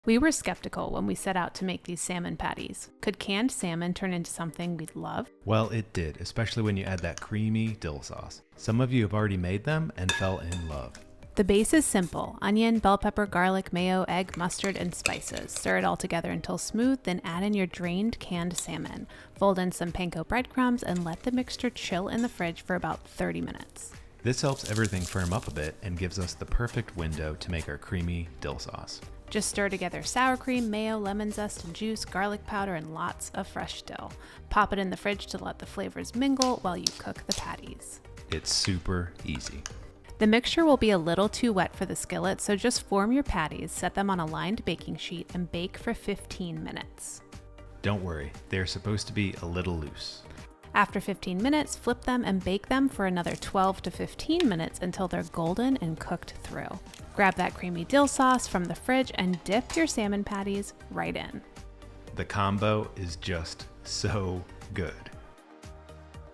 We were skeptical when we set out to make these salmon patties. Could canned salmon turn into something we'd love? Well, it did, especially when you add that creamy dill sauce. Some of you have already made them and fell in love. The base is simple: onion, bell pepper, garlic, mayo, egg, mustard, and spices. Stir it all together until smooth, then add in your drained canned salmon. Fold in some panko breadcrumbs and let the mixture chill in the fridge for about 30 minutes. This helps everything firm up a bit and gives us the perfect window to make our creamy dill sauce. Just stir together sour cream, mayo, lemon zest and juice, garlic powder, and lots of fresh dill. Pop it in the fridge to let the flavors mingle while you cook the patties. It's super easy. The mixture will be a little too wet for the skillet, so just form your patties, set them on a lined baking sheet, and bake for 15 minutes. Don't worry, they're supposed to be a little loose. After 15 minutes, flip them and bake them for another 12 to 15 minutes until they're golden and cooked through. Grab that creamy dill sauce from the fridge and dip your salmon patties right in. The combo is just so good.